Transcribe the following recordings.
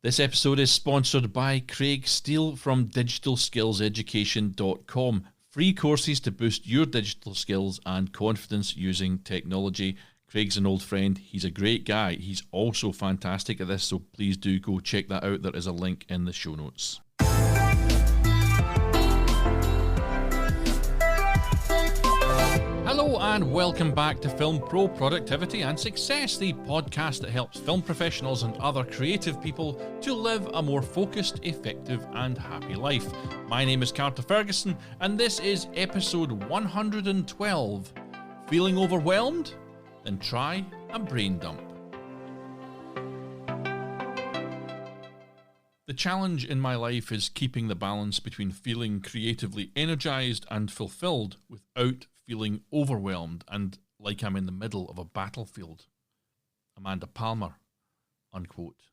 This episode is sponsored by Craig Steele from digitalskillseducation.com. Free courses to boost your digital skills and confidence using technology. Craig's an old friend. He's a great guy. He's also fantastic at this, so please do go check that out. There is a link in the show notes. Hello and welcome back to Film Pro Productivity and Success, the podcast that helps film professionals and other creative people to live a more focused, effective and happy life. My name is Carter Ferguson and this is episode 112. Feeling overwhelmed? Then try a brain dump. The challenge in my life is keeping the balance between feeling creatively energized and fulfilled without feeling overwhelmed and like I'm in the middle of a battlefield. Amanda Palmer, unquote.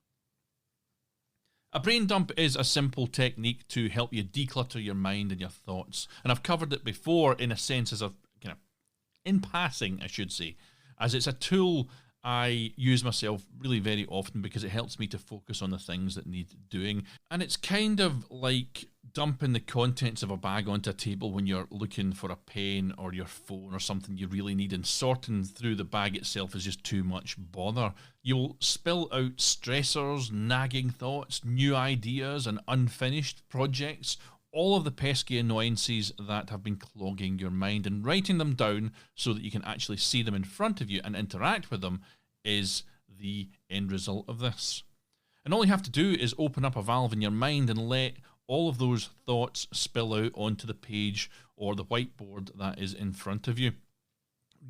A brain dump is a simple technique to help you declutter your mind and your thoughts. And I've covered it before in a sense as in passing, I should say, as it's a tool I use myself really very often because it helps me to focus on the things that need doing. And it's kind of like dumping the contents of a bag onto a table when you're looking for a pen or your phone or something you really need, and sorting through the bag itself is just too much bother. You'll spill out stressors, nagging thoughts, new ideas and unfinished projects, all of the pesky annoyances that have been clogging your mind, and writing them down so that you can actually see them in front of you and interact with them is the end result of this. And all you have to do is open up a valve in your mind and let all of those thoughts spill out onto the page or the whiteboard that is in front of you.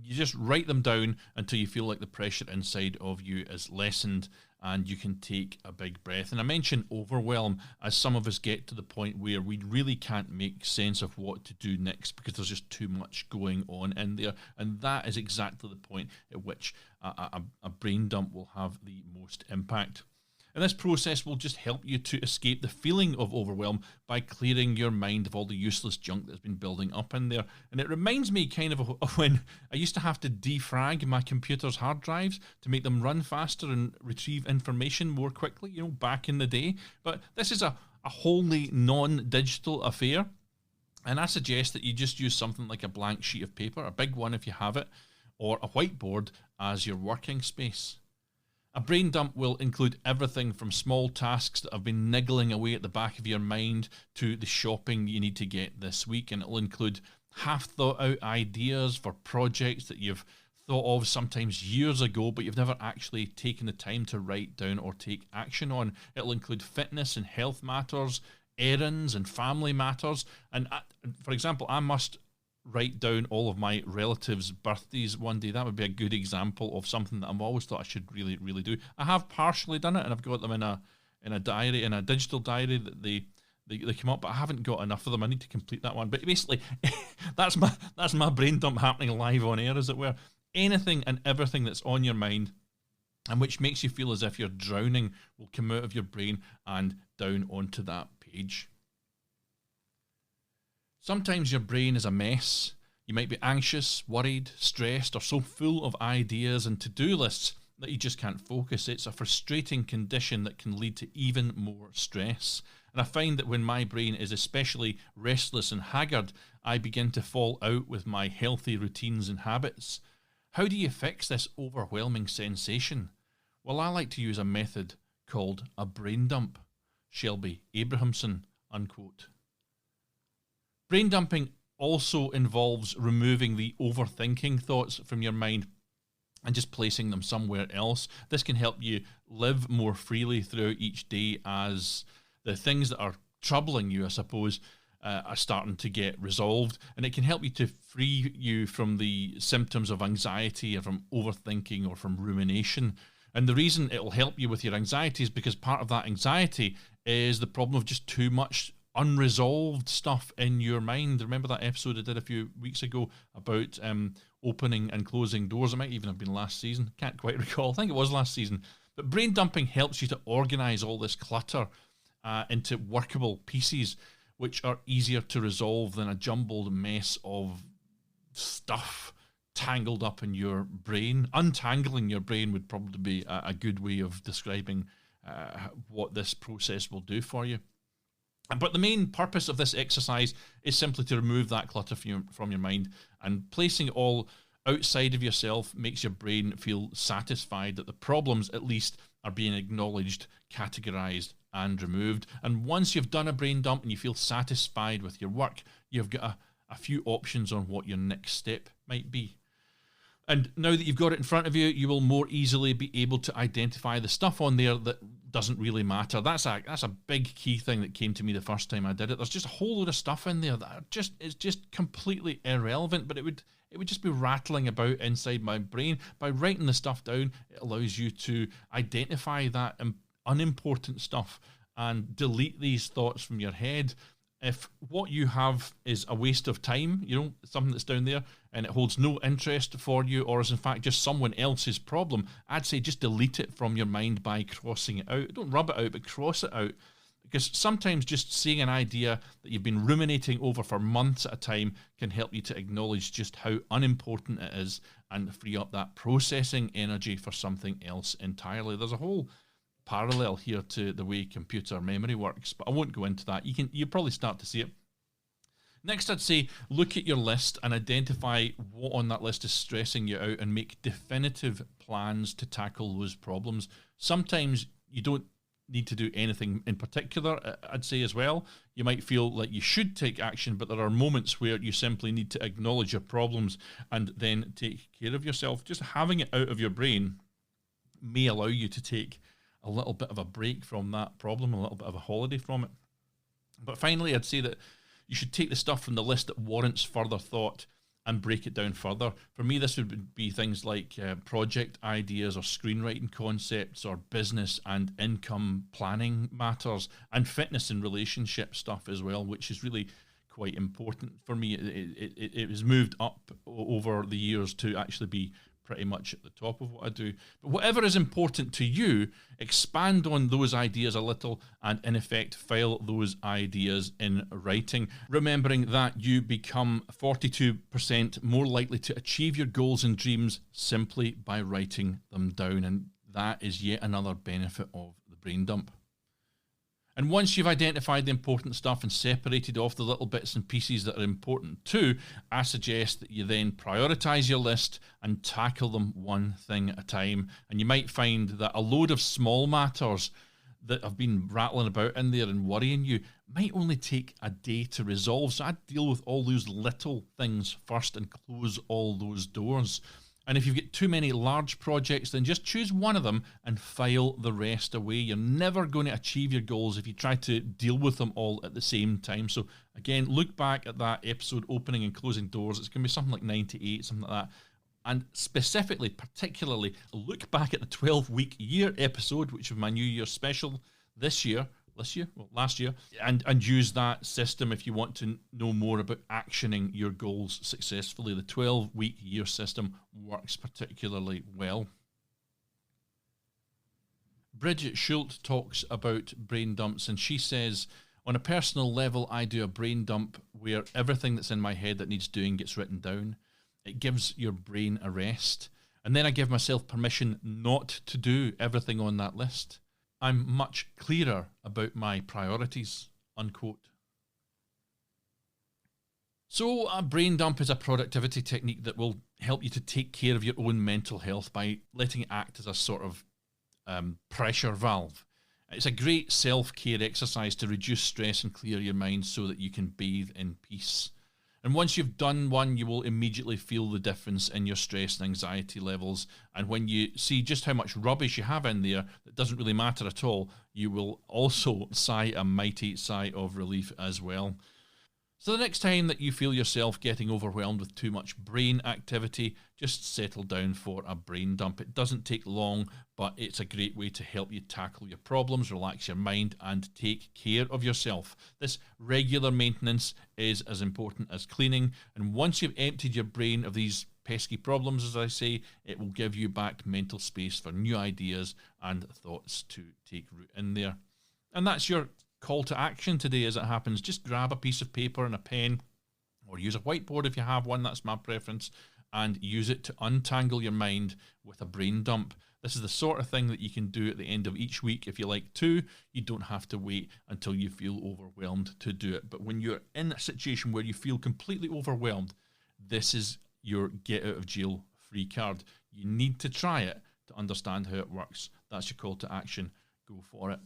You just write them down until you feel like the pressure inside of you is lessened and you can take a big breath. And I mention overwhelm as some of us get to the point where we really can't make sense of what to do next because there's just too much going on in there. And that is exactly the point at which a brain dump will have the most impact. And this process will just help you to escape the feeling of overwhelm by clearing your mind of all the useless junk that's been building up in there. And it reminds me kind of when I used to have to defrag my computer's hard drives to make them run faster and retrieve information more quickly, back in the day. But this is a wholly non-digital affair. And I suggest that you just use something like a blank sheet of paper, a big one if you have it, or a whiteboard as your working space. A brain dump will include everything from small tasks that have been niggling away at the back of your mind to the shopping you need to get this week. And it'll include half thought out ideas for projects that you've thought of sometimes years ago, but you've never actually taken the time to write down or take action on. It'll include fitness and health matters, errands and family matters. And for example, I must write down all of my relatives' birthdays one day. That would be a good example of something that I've always thought I should really, really do. I have partially done it, and I've got them in a diary, in a digital diary that they come up, but I haven't got enough of them. I need to complete that one. But basically, that's my brain dump happening live on air, as it were. Anything and everything that's on your mind and which makes you feel as if you're drowning will come out of your brain and down onto that page. Sometimes your brain is a mess. You might be anxious, worried, stressed, or so full of ideas and to-do lists that you just can't focus. It's a frustrating condition that can lead to even more stress. And I find that when my brain is especially restless and haggard, I begin to fall out with my healthy routines and habits. How do you fix this overwhelming sensation? Well, I like to use a method called a brain dump. Shelby Abrahamsen, unquote. Brain dumping also involves removing the overthinking thoughts from your mind and just placing them somewhere else. This can help you live more freely throughout each day as the things that are troubling you, I suppose, are starting to get resolved. And it can help you to free you from the symptoms of anxiety or from overthinking or from rumination. And the reason it will help you with your anxiety is because part of that anxiety is the problem of just too much unresolved stuff in your mind. Remember that episode I did a few weeks ago about opening and closing doors? It might even have been last season. Can't quite recall. I think it was last season. But brain dumping helps you to organize all this clutter into workable pieces, which are easier to resolve than a jumbled mess of stuff tangled up in your brain. Untangling your brain would probably be a good way of describing what this process will do for you. But the main purpose of this exercise is simply to remove that clutter from your mind, and placing it all outside of yourself makes your brain feel satisfied that the problems at least are being acknowledged, categorized, and removed. And once you've done a brain dump and you feel satisfied with your work, you've got a few options on what your next step might be. And now that you've got it in front of you, you will more easily be able to identify the stuff on there that doesn't really matter. That's a big key thing that came to me the first time I did it. There's just a whole load of stuff in there that is just completely irrelevant, but it would just be rattling about inside my brain. By writing the stuff down, it allows you to identify that unimportant stuff and delete these thoughts from your head. If what you have is a waste of time, something that's down there and it holds no interest for you, or is in fact just someone else's problem, I'd say just delete it from your mind by crossing it out. Don't rub it out, but cross it out. Because sometimes just seeing an idea that you've been ruminating over for months at a time can help you to acknowledge just how unimportant it is and free up that processing energy for something else entirely. There's a whole parallel here to the way computer memory works, but I won't go into that. You'll probably start to see it. Next, I'd say look at your list and identify what on that list is stressing you out and make definitive plans to tackle those problems. Sometimes you don't need to do anything in particular, I'd say as well. You might feel like you should take action, but there are moments where you simply need to acknowledge your problems and then take care of yourself. Just having it out of your brain may allow you to take a little bit of a break from that problem, a little bit of a holiday from it. But finally, I'd say that you should take the stuff from the list that warrants further thought and break it down further. For me, this would be things like project ideas or screenwriting concepts or business and income planning matters, and fitness and relationship stuff as well, which is really quite important for me. It has moved up over the years to actually be pretty much at the top of what I do. But whatever is important to you, expand on those ideas a little and in effect file those ideas in writing, remembering that you become 42% more likely to achieve your goals and dreams simply by writing them down. And that is yet another benefit of the brain dump. And once you've identified the important stuff and separated off the little bits and pieces that are important too, I suggest that you then prioritize your list and tackle them one thing at a time. And you might find that a load of small matters that have been rattling about in there and worrying you might only take a day to resolve. So I'd deal with all those little things first and close all those doors. And if you've got too many large projects, then just choose one of them and file the rest away. You're never going to achieve your goals if you try to deal with them all at the same time. So again, look back at that episode, opening and closing doors. It's going to be something like 98, something like that. And specifically, particularly, look back at the 12-week year episode, which was my New Year special last year, and use that system if you want to know more about actioning your goals successfully. The 12-week year system works particularly well. Bridget Schultz talks about brain dumps, and she says, on a personal level, I do a brain dump where everything that's in my head that needs doing gets written down. It gives your brain a rest. And then I give myself permission not to do everything on that list. I'm much clearer about my priorities, unquote. So a brain dump is a productivity technique that will help you to take care of your own mental health by letting it act as a sort of pressure valve. It's a great self-care exercise to reduce stress and clear your mind so that you can bathe in peace. And once you've done one, you will immediately feel the difference in your stress and anxiety levels. And when you see just how much rubbish you have in there that doesn't really matter at all, you will also sigh a mighty sigh of relief as well. So the next time that you feel yourself getting overwhelmed with too much brain activity, just settle down for a brain dump. It doesn't take long, but it's a great way to help you tackle your problems, relax your mind, and take care of yourself. This regular maintenance is as important as cleaning, and once you've emptied your brain of these pesky problems, as I say, it will give you back mental space for new ideas and thoughts to take root in there. And that's your call to action today as it happens. Just grab a piece of paper and a pen, or use a whiteboard if you have one, that's my preference, and use it to untangle your mind with a brain dump. This is the sort of thing that you can do at the end of each week if you like to. You don't have to wait until you feel overwhelmed to do it. But when you're in a situation where you feel completely overwhelmed, this is your get out of jail free card. You need to try it to understand how it works. That's your call to action. Go for it.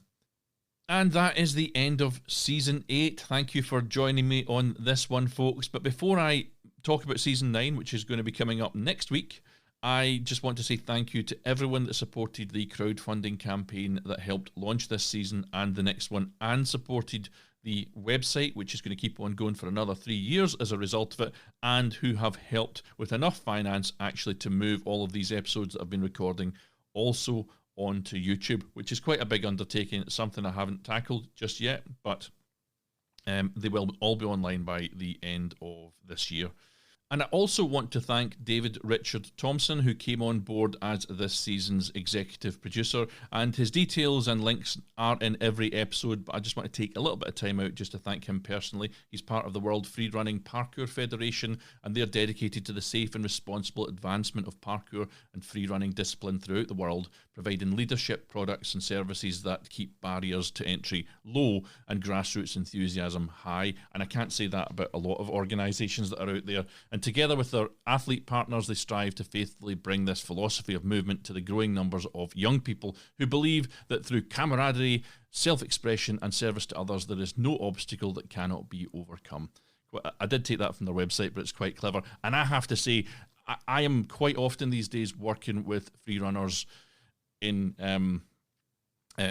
And that is the end of Season 8. Thank you for joining me on this one, folks. But before I talk about Season 9, which is going to be coming up next week, I just want to say thank you to everyone that supported the crowdfunding campaign that helped launch this season and the next one, and supported the website, which is going to keep on going for another 3 years as a result of it, and who have helped with enough finance actually to move all of these episodes that I've been recording also onto YouTube, which is quite a big undertaking. It's something I haven't tackled just yet, but they will all be online by the end of this year. And I also want to thank David Richard Thompson, who came on board as this season's executive producer, and his details and links are in every episode, but I just want to take a little bit of time out just to thank him personally. He's part of the World Freerunning Parkour Federation, and they're dedicated to the safe and responsible advancement of parkour and freerunning discipline throughout the world, providing leadership products and services that keep barriers to entry low and grassroots enthusiasm high. And I can't say that about a lot of organisations that are out there. And together with their athlete partners, they strive to faithfully bring this philosophy of movement to the growing numbers of young people who believe that through camaraderie, self-expression and service to others, there is no obstacle that cannot be overcome. I did take that from their website, but it's quite clever. And I have to say, I am quite often these days working with free runners in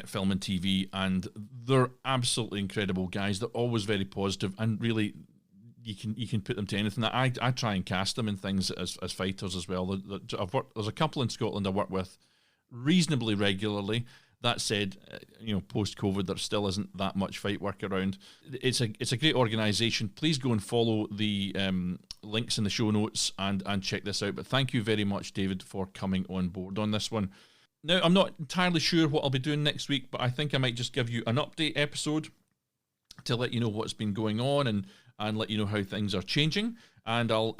film and TV, and they're absolutely incredible guys. They're always very positive, and really you can put them to anything. I try and cast them in things as fighters as well. There's a couple in Scotland I work with reasonably regularly. That said, post-COVID, there still isn't that much fight work around. It's a great organisation. Please go and follow the links in the show notes and check this out. But thank you very much, David, for coming on board on this one. Now, I'm not entirely sure what I'll be doing next week, but I think I might just give you an update episode to let you know what's been going on and let you know how things are changing. And I'll,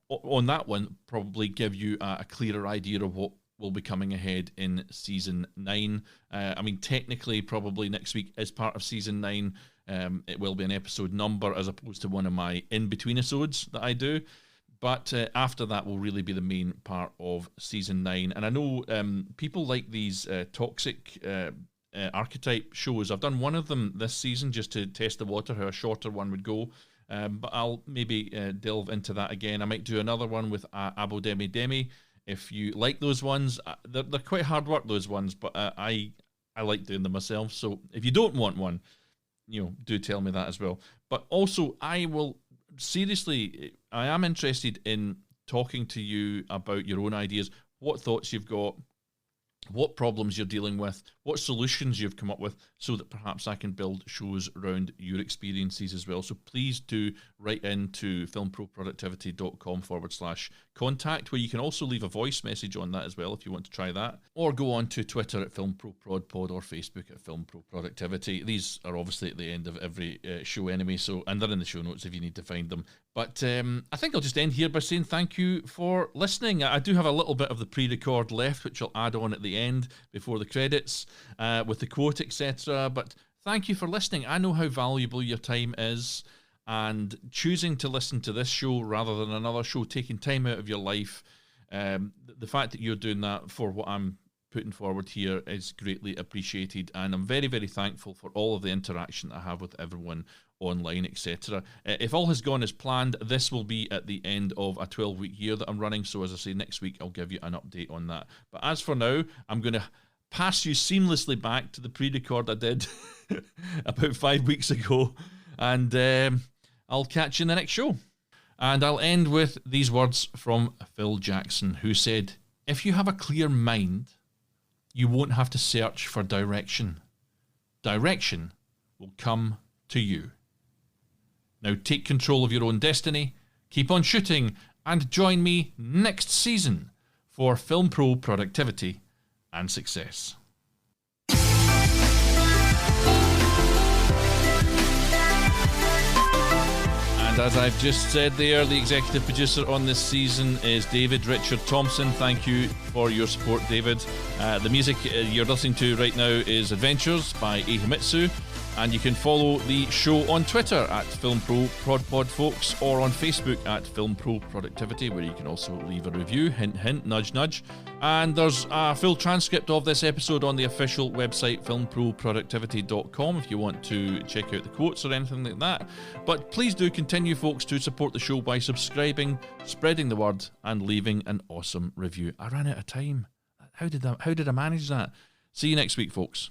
on that one, probably give you a clearer idea of what will be coming ahead in Season 9. Technically, probably next week is part of Season 9. It will be an episode number as opposed to one of my in-between episodes that I do. But after that will really be the main part of Season 9. And I know people like these toxic archetype shows. I've done one of them this season just to test the water, how a shorter one would go. But I'll maybe delve into that again. I might do another one with Abo Demi Demi. If you like those ones, they're quite hard work, those ones, but I like doing them myself. So if you don't want one, do tell me that as well. But also, I am interested in talking to you about your own ideas, what thoughts you've got, what problems you're dealing with, what solutions you've come up with, so that perhaps I can build shows around your experiences as well. So please do write into filmproproductivity.com/contact, where you can also leave a voice message on that as well if you want to try that, or go on to Twitter at FilmProProdPod or Facebook at FilmProProductivity. These are obviously at the end of every show anyway, and they're in the show notes if you need to find them. But I think I'll just end here by saying thank you for listening. I do have a little bit of the pre-record left, which I'll add on at the end before the credits with the quote, etc. But thank you for listening. I know how valuable your time is, and choosing to listen to this show rather than another show, taking time out of your life, the fact that you're doing that for what I'm putting forward here is greatly appreciated, and I'm very, very thankful for all of the interaction I have with everyone online, etc. If all has gone as planned, this will be at the end of a 12-week year that I'm running, so as I say, next week I'll give you an update on that. But as for now, I'm going to pass you seamlessly back to the pre-record I did about 5 weeks ago, and I'll catch you in the next show. And I'll end with these words from Phil Jackson, who said, "If you have a clear mind, you won't have to search for direction. Direction will come to you." Now take control of your own destiny, keep on shooting, and join me next season for Film Pro Productivity and Success. And as As I've just said there, the executive producer on this season is David Richard Thompson. Thank you for your support, David. The music you're listening to right now is Adventures by Ehimitsu. And you can follow the show on Twitter at FilmProProdPod, folks, or on Facebook at FilmPro Productivity, where you can also leave a review. Hint, hint, nudge, nudge. And there's a full transcript of this episode on the official website, filmproproductivity.com, if you want to check out the quotes or anything like that. But please do continue, folks, to support the show by subscribing, spreading the word, and leaving an awesome review. I ran out of time. How did I manage that? See you next week, folks.